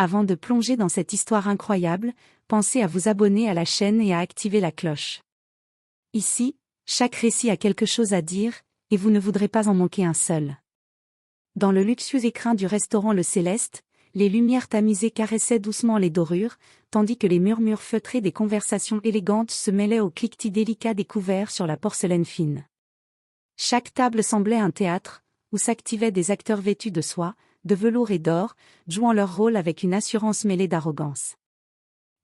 Avant de plonger dans cette histoire incroyable, pensez à vous abonner à la chaîne et à activer la cloche. Ici, chaque récit a quelque chose à dire, et vous ne voudrez pas en manquer un seul. Dans le luxueux écrin du restaurant Le Céleste, les lumières tamisées caressaient doucement les dorures, tandis que les murmures feutrés des conversations élégantes se mêlaient au cliquetis délicat des couverts sur la porcelaine fine. Chaque table semblait un théâtre, où s'activaient des acteurs vêtus de soie, de velours et d'or, jouant leur rôle avec une assurance mêlée d'arrogance.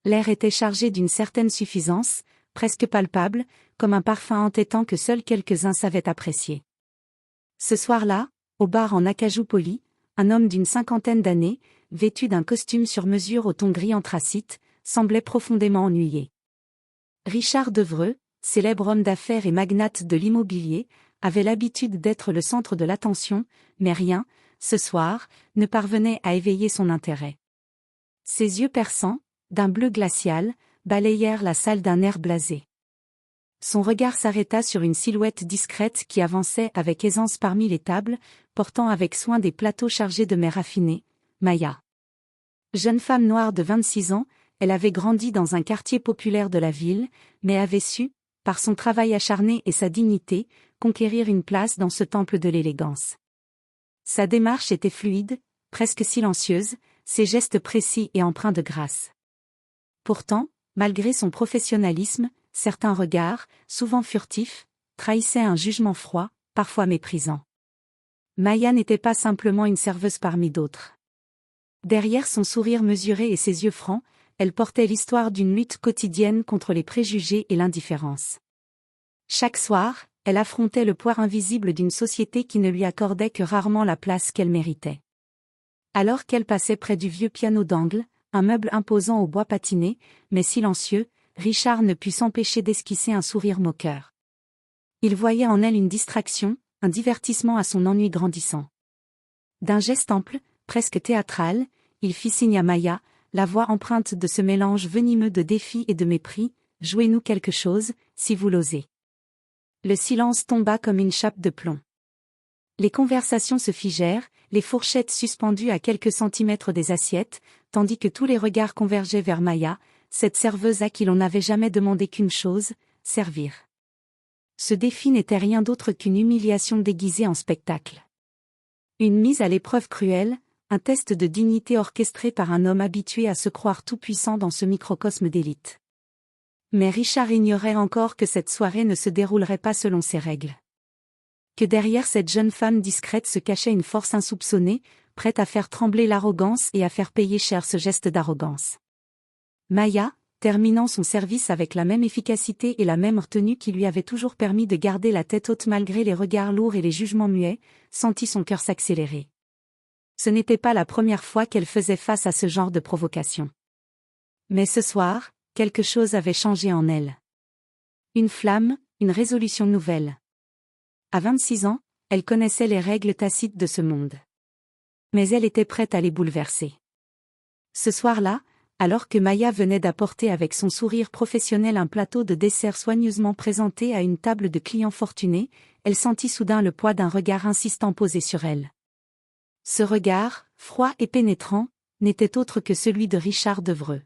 L'air était chargé d'une certaine suffisance, presque palpable, comme un parfum entêtant que seuls quelques-uns savaient apprécier. Ce soir-là, au bar en acajou poli, un homme d'une 50aine d'années, vêtu d'un costume sur mesure au ton gris anthracite, semblait profondément ennuyé. Richard Devreux, célèbre homme d'affaires et magnate de l'immobilier, avait l'habitude d'être le centre de l'attention, mais rien, ce soir, ne parvenait à éveiller son intérêt. Ses yeux perçants, d'un bleu glacial, balayèrent la salle d'un air blasé. Son regard s'arrêta sur une silhouette discrète qui avançait avec aisance parmi les tables, portant avec soin des plateaux chargés de mets raffinés, Maya. Jeune femme noire de 26 ans, elle avait grandi dans un quartier populaire de la ville, mais avait su, par son travail acharné et sa dignité, conquérir une place dans ce temple de l'élégance. Sa démarche était fluide, presque silencieuse, ses gestes précis et empreints de grâce. Pourtant, malgré son professionnalisme, certains regards, souvent furtifs, trahissaient un jugement froid, parfois méprisant. Maya n'était pas simplement une serveuse parmi d'autres. Derrière son sourire mesuré et ses yeux francs, elle portait l'histoire d'une lutte quotidienne contre les préjugés et l'indifférence. Chaque soir, elle affrontait le poids invisible d'une société qui ne lui accordait que rarement la place qu'elle méritait. Alors qu'elle passait près du vieux piano d'angle, un meuble imposant au bois patiné, mais silencieux, Richard ne put s'empêcher d'esquisser un sourire moqueur. Il voyait en elle une distraction, un divertissement à son ennui grandissant. D'un geste ample, presque théâtral, il fit signe à Maya, la voix empreinte de ce mélange venimeux de défi et de mépris, « Jouez-nous quelque chose, si vous l'osez ». Le silence tomba comme une chape de plomb. Les conversations se figèrent, les fourchettes suspendues à quelques centimètres des assiettes, tandis que tous les regards convergeaient vers Maya, cette serveuse à qui l'on n'avait jamais demandé qu'une chose, servir. Ce défi n'était rien d'autre qu'une humiliation déguisée en spectacle. Une mise à l'épreuve cruelle, un test de dignité orchestré par un homme habitué à se croire tout-puissant dans ce microcosme d'élite. Mais Richard ignorait encore que cette soirée ne se déroulerait pas selon ses règles. Que derrière cette jeune femme discrète se cachait une force insoupçonnée, prête à faire trembler l'arrogance et à faire payer cher ce geste d'arrogance. Maya, terminant son service avec la même efficacité et la même retenue qui lui avait toujours permis de garder la tête haute malgré les regards lourds et les jugements muets, sentit son cœur s'accélérer. Ce n'était pas la première fois qu'elle faisait face à ce genre de provocation. Mais ce soir, quelque chose avait changé en elle. Une flamme, une résolution nouvelle. À 26 ans, elle connaissait les règles tacites de ce monde. Mais elle était prête à les bouleverser. Ce soir-là, alors que Maya venait d'apporter avec son sourire professionnel un plateau de dessert soigneusement présenté à une table de clients fortunés, elle sentit soudain le poids d'un regard insistant posé sur elle. Ce regard, froid et pénétrant, n'était autre que celui de Richard Devreux.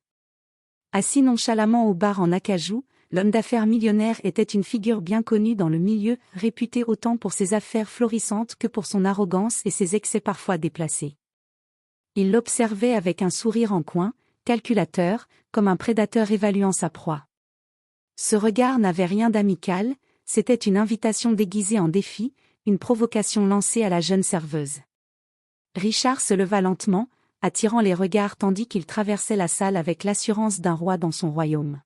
Assis nonchalamment au bar en acajou, l'homme d'affaires millionnaire était une figure bien connue dans le milieu, réputé autant pour ses affaires florissantes que pour son arrogance et ses excès parfois déplacés. Il l'observait avec un sourire en coin, calculateur, comme un prédateur évaluant sa proie. Ce regard n'avait rien d'amical, c'était une invitation déguisée en défi, une provocation lancée à la jeune serveuse. Richard se leva lentement, attirant les regards tandis qu'il traversait la salle avec l'assurance d'un roi dans son royaume.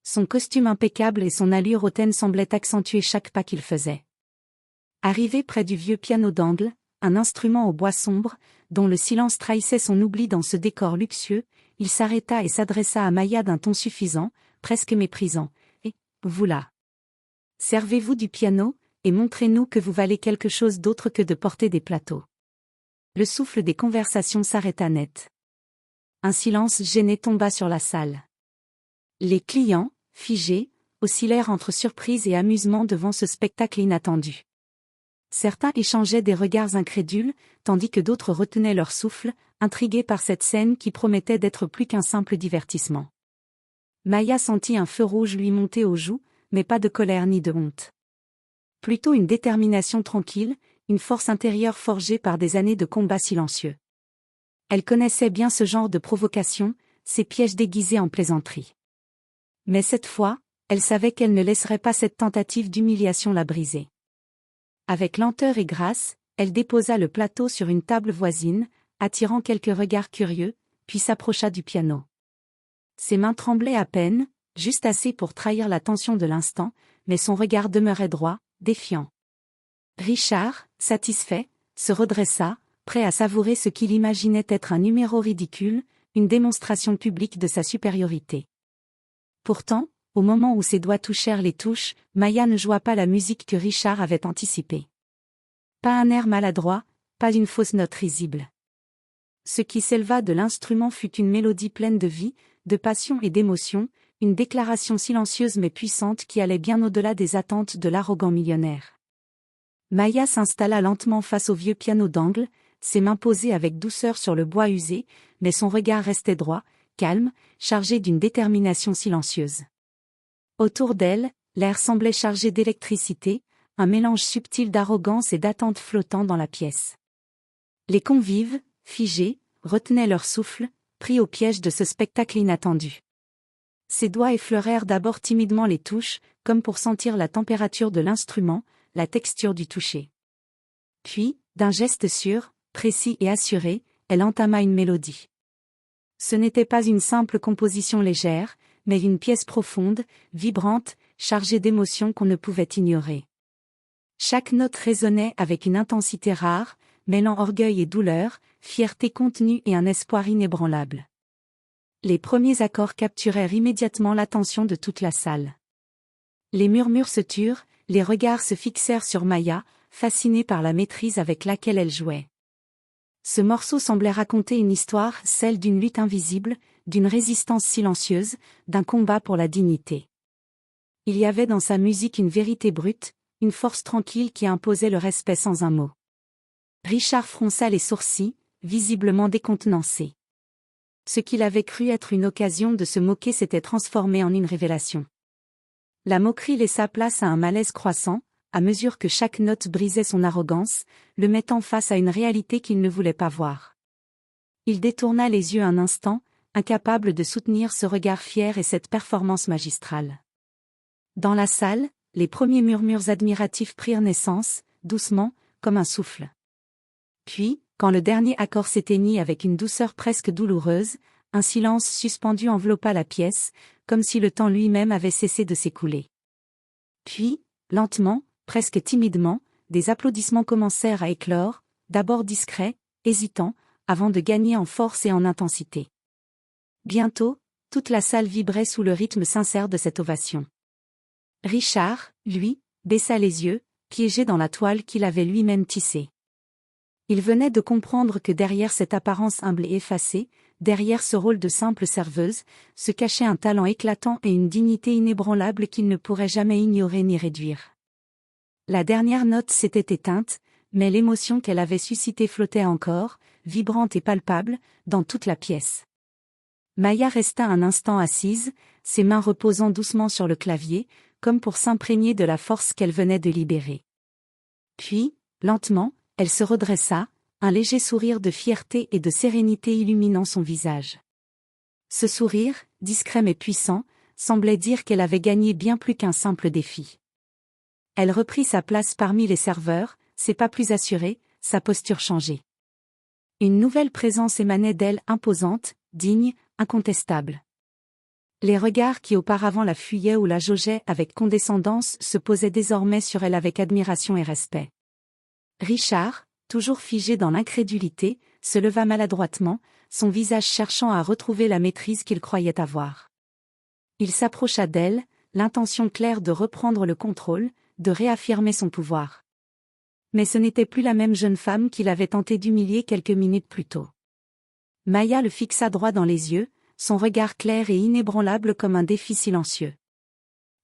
Son costume impeccable et son allure hautaine semblaient accentuer chaque pas qu'il faisait. Arrivé près du vieux piano d'angle, un instrument au bois sombre, dont le silence trahissait son oubli dans ce décor luxueux, il s'arrêta et s'adressa à Maya d'un ton suffisant, presque méprisant. « Et, vous là. Servez-vous du piano, et montrez-nous que vous valez quelque chose d'autre que de porter des plateaux. » Le souffle des conversations s'arrêta net. Un silence gêné tomba sur la salle. Les clients, figés, oscillèrent entre surprise et amusement devant ce spectacle inattendu. Certains échangeaient des regards incrédules, tandis que d'autres retenaient leur souffle, intrigués par cette scène qui promettait d'être plus qu'un simple divertissement. Maya sentit un feu rouge lui monter aux joues, mais pas de colère ni de honte. Plutôt une détermination tranquille, une force intérieure forgée par des années de combats silencieux. Elle connaissait bien ce genre de provocation, ces pièges déguisés en plaisanterie. Mais cette fois, elle savait qu'elle ne laisserait pas cette tentative d'humiliation la briser. Avec lenteur et grâce, elle déposa le plateau sur une table voisine, attirant quelques regards curieux, puis s'approcha du piano. Ses mains tremblaient à peine, juste assez pour trahir la tension de l'instant, mais son regard demeurait droit, défiant. Richard, satisfait, se redressa, prêt à savourer ce qu'il imaginait être un numéro ridicule, une démonstration publique de sa supériorité. Pourtant, au moment où ses doigts touchèrent les touches, Maya ne joua pas la musique que Richard avait anticipée. Pas un air maladroit, pas une fausse note risible. Ce qui s'éleva de l'instrument fut une mélodie pleine de vie, de passion et d'émotion, une déclaration silencieuse mais puissante qui allait bien au-delà des attentes de l'arrogant millionnaire. Maya s'installa lentement face au vieux piano d'angle, ses mains posées avec douceur sur le bois usé, mais son regard restait droit, calme, chargé d'une détermination silencieuse. Autour d'elle, l'air semblait chargé d'électricité, un mélange subtil d'arrogance et d'attente flottant dans la pièce. Les convives, figés, retenaient leur souffle, pris au piège de ce spectacle inattendu. Ses doigts effleurèrent d'abord timidement les touches, comme pour sentir la température de l'instrument, la texture du toucher. Puis, d'un geste sûr, précis et assuré, elle entama une mélodie. Ce n'était pas une simple composition légère, mais une pièce profonde, vibrante, chargée d'émotions qu'on ne pouvait ignorer. Chaque note résonnait avec une intensité rare, mêlant orgueil et douleur, fierté contenue et un espoir inébranlable. Les premiers accords capturèrent immédiatement l'attention de toute la salle. Les murmures se turent, les regards se fixèrent sur Maya, fascinés par la maîtrise avec laquelle elle jouait. Ce morceau semblait raconter une histoire, celle d'une lutte invisible, d'une résistance silencieuse, d'un combat pour la dignité. Il y avait dans sa musique une vérité brute, une force tranquille qui imposait le respect sans un mot. Richard fronça les sourcils, visiblement décontenancé. Ce qu'il avait cru être une occasion de se moquer s'était transformé en une révélation. La moquerie laissa place à un malaise croissant, à mesure que chaque note brisait son arrogance, le mettant face à une réalité qu'il ne voulait pas voir. Il détourna les yeux un instant, incapable de soutenir ce regard fier et cette performance magistrale. Dans la salle, les premiers murmures admiratifs prirent naissance, doucement, comme un souffle. Puis, quand le dernier accord s'éteignit avec une douceur presque douloureuse, un silence suspendu enveloppa la pièce, comme si le temps lui-même avait cessé de s'écouler. Puis, lentement, presque timidement, des applaudissements commencèrent à éclore, d'abord discrets, hésitants, avant de gagner en force et en intensité. Bientôt, toute la salle vibrait sous le rythme sincère de cette ovation. Richard, lui, baissa les yeux, piégé dans la toile qu'il avait lui-même tissée. Il venait de comprendre que derrière cette apparence humble et effacée, derrière ce rôle de simple serveuse, se cachait un talent éclatant et une dignité inébranlable qu'il ne pourrait jamais ignorer ni réduire. La dernière note s'était éteinte, mais l'émotion qu'elle avait suscitée flottait encore, vibrante et palpable, dans toute la pièce. Maya resta un instant assise, ses mains reposant doucement sur le clavier, comme pour s'imprégner de la force qu'elle venait de libérer. Puis, lentement, elle se redressa, un léger sourire de fierté et de sérénité illuminant son visage. Ce sourire, discret mais puissant, semblait dire qu'elle avait gagné bien plus qu'un simple défi. Elle reprit sa place parmi les serveurs, ses pas plus assurés, sa posture changée. Une nouvelle présence émanait d'elle, imposante, digne, incontestable. Les regards qui auparavant la fuyaient ou la jaugeaient avec condescendance se posaient désormais sur elle avec admiration et respect. Richard, toujours figé dans l'incrédulité, se leva maladroitement, son visage cherchant à retrouver la maîtrise qu'il croyait avoir. Il s'approcha d'elle, l'intention claire de reprendre le contrôle, de réaffirmer son pouvoir. Mais ce n'était plus la même jeune femme qu'il avait tenté d'humilier quelques minutes plus tôt. Maya le fixa droit dans les yeux, son regard clair et inébranlable comme un défi silencieux.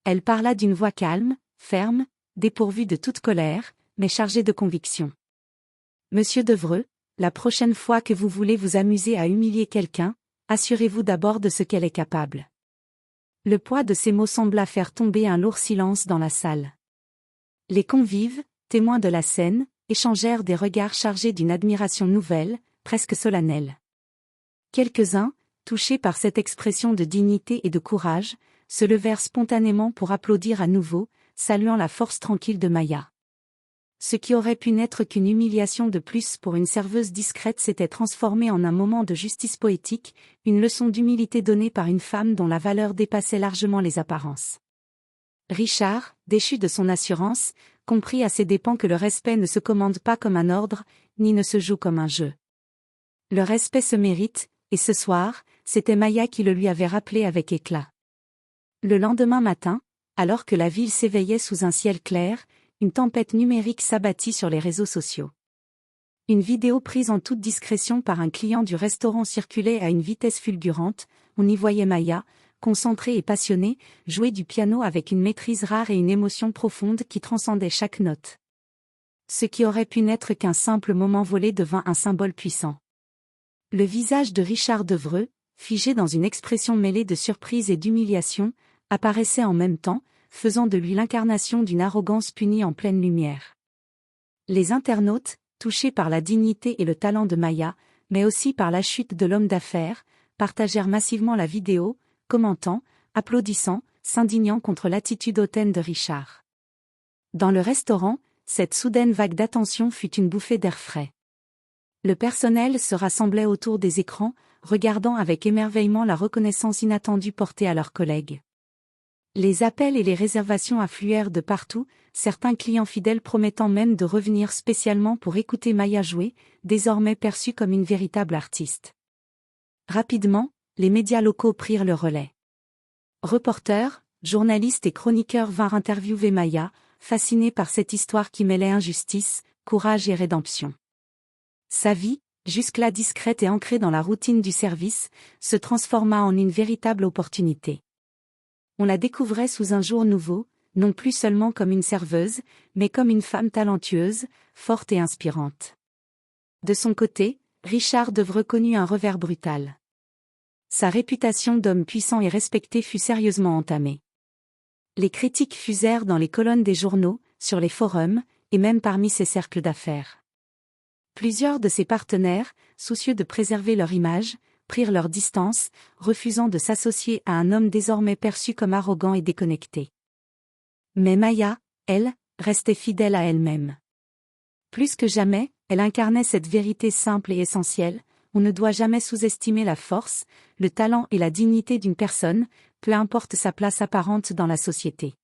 Elle parla d'une voix calme, ferme, dépourvue de toute colère, mais chargé de conviction. Monsieur Devreux, la prochaine fois que vous voulez vous amuser à humilier quelqu'un, assurez-vous d'abord de ce qu'elle est capable. Le poids de ces mots sembla faire tomber un lourd silence dans la salle. Les convives, témoins de la scène, échangèrent des regards chargés d'une admiration nouvelle, presque solennelle. Quelques-uns, touchés par cette expression de dignité et de courage, se levèrent spontanément pour applaudir à nouveau, saluant la force tranquille de Maya. Ce qui aurait pu n'être qu'une humiliation de plus pour une serveuse discrète s'était transformé en un moment de justice poétique, une leçon d'humilité donnée par une femme dont la valeur dépassait largement les apparences. Richard, déchu de son assurance, comprit à ses dépens que le respect ne se commande pas comme un ordre, ni ne se joue comme un jeu. Le respect se mérite, et ce soir, c'était Maya qui le lui avait rappelé avec éclat. Le lendemain matin, alors que la ville s'éveillait sous un ciel clair, une tempête numérique s'abattit sur les réseaux sociaux. Une vidéo prise en toute discrétion par un client du restaurant circulait à une vitesse fulgurante, on y voyait Maya, concentrée et passionnée, jouer du piano avec une maîtrise rare et une émotion profonde qui transcendait chaque note. Ce qui aurait pu n'être qu'un simple moment volé devint un symbole puissant. Le visage de Richard Devreux, figé dans une expression mêlée de surprise et d'humiliation, apparaissait en même temps, faisant de lui l'incarnation d'une arrogance punie en pleine lumière. Les internautes, touchés par la dignité et le talent de Maya, mais aussi par la chute de l'homme d'affaires, partagèrent massivement la vidéo, commentant, applaudissant, s'indignant contre l'attitude hautaine de Richard. Dans le restaurant, cette soudaine vague d'attention fut une bouffée d'air frais. Le personnel se rassemblait autour des écrans, regardant avec émerveillement la reconnaissance inattendue portée à leurs collègues. Les appels et les réservations affluèrent de partout, certains clients fidèles promettant même de revenir spécialement pour écouter Maya jouer, désormais perçue comme une véritable artiste. Rapidement, les médias locaux prirent le relais. Reporters, journalistes et chroniqueurs vinrent interviewer Maya, fascinés par cette histoire qui mêlait injustice, courage et rédemption. Sa vie, jusque-là discrète et ancrée dans la routine du service, se transforma en une véritable opportunité. On la découvrait sous un jour nouveau, non plus seulement comme une serveuse, mais comme une femme talentueuse, forte et inspirante. De son côté, Richard Devreux connut un revers brutal. Sa réputation d'homme puissant et respecté fut sérieusement entamée. Les critiques fusèrent dans les colonnes des journaux, sur les forums, et même parmi ses cercles d'affaires. Plusieurs de ses partenaires, soucieux de préserver leur image, prirent leur distance, refusant de s'associer à un homme désormais perçu comme arrogant et déconnecté. Mais Maya, elle, restait fidèle à elle-même. Plus que jamais, elle incarnait cette vérité simple et essentielle: on ne doit jamais sous-estimer la force, le talent et la dignité d'une personne, peu importe sa place apparente dans la société.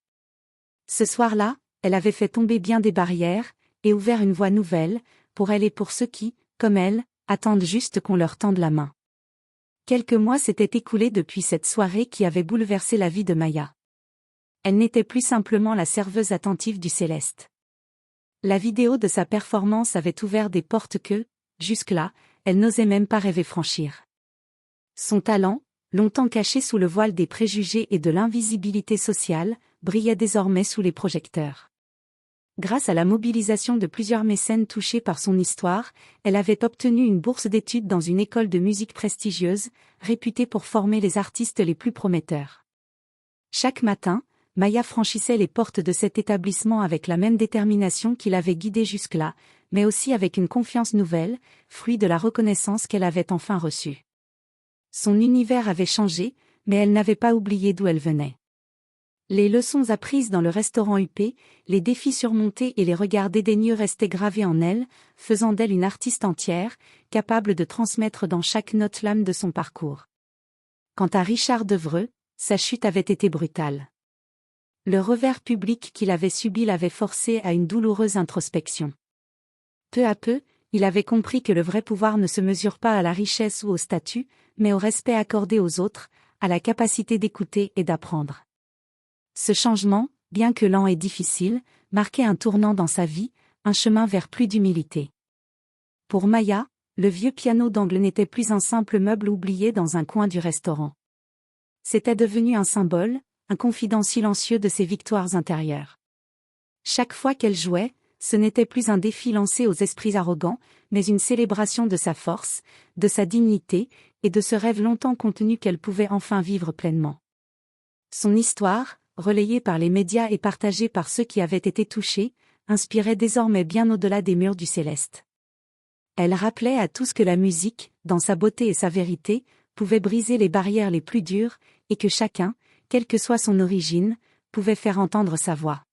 Ce soir-là, elle avait fait tomber bien des barrières, et ouvert une voie nouvelle, pour elle et pour ceux qui, comme elle, attendent juste qu'on leur tende la main. Quelques mois s'étaient écoulés depuis cette soirée qui avait bouleversé la vie de Maya. Elle n'était plus simplement la serveuse attentive du Céleste. La vidéo de sa performance avait ouvert des portes que, jusque-là, elle n'osait même pas rêver franchir. Son talent, longtemps caché sous le voile des préjugés et de l'invisibilité sociale, brillait désormais sous les projecteurs. Grâce à la mobilisation de plusieurs mécènes touchés par son histoire, elle avait obtenu une bourse d'études dans une école de musique prestigieuse, réputée pour former les artistes les plus prometteurs. Chaque matin, Maya franchissait les portes de cet établissement avec la même détermination qui l'avait guidée jusque-là, mais aussi avec une confiance nouvelle, fruit de la reconnaissance qu'elle avait enfin reçue. Son univers avait changé, mais elle n'avait pas oublié d'où elle venait. Les leçons apprises dans le restaurant huppé, les défis surmontés et les regards dédaigneux restaient gravés en elle, faisant d'elle une artiste entière, capable de transmettre dans chaque note l'âme de son parcours. Quant à Richard Devreux, sa chute avait été brutale. Le revers public qu'il avait subi l'avait forcé à une douloureuse introspection. Peu à peu, il avait compris que le vrai pouvoir ne se mesure pas à la richesse ou au statut, mais au respect accordé aux autres, à la capacité d'écouter et d'apprendre. Ce changement, bien que lent et difficile, marquait un tournant dans sa vie, un chemin vers plus d'humilité. Pour Maya, le vieux piano d'angle n'était plus un simple meuble oublié dans un coin du restaurant. C'était devenu un symbole, un confident silencieux de ses victoires intérieures. Chaque fois qu'elle jouait, ce n'était plus un défi lancé aux esprits arrogants, mais une célébration de sa force, de sa dignité, et de ce rêve longtemps contenu qu'elle pouvait enfin vivre pleinement. Son histoire, relayée par les médias et partagée par ceux qui avaient été touchés, inspirait désormais bien au-delà des murs du céleste. Elle rappelait à tous que la musique, dans sa beauté et sa vérité, pouvait briser les barrières les plus dures, et que chacun, quelle que soit son origine, pouvait faire entendre sa voix.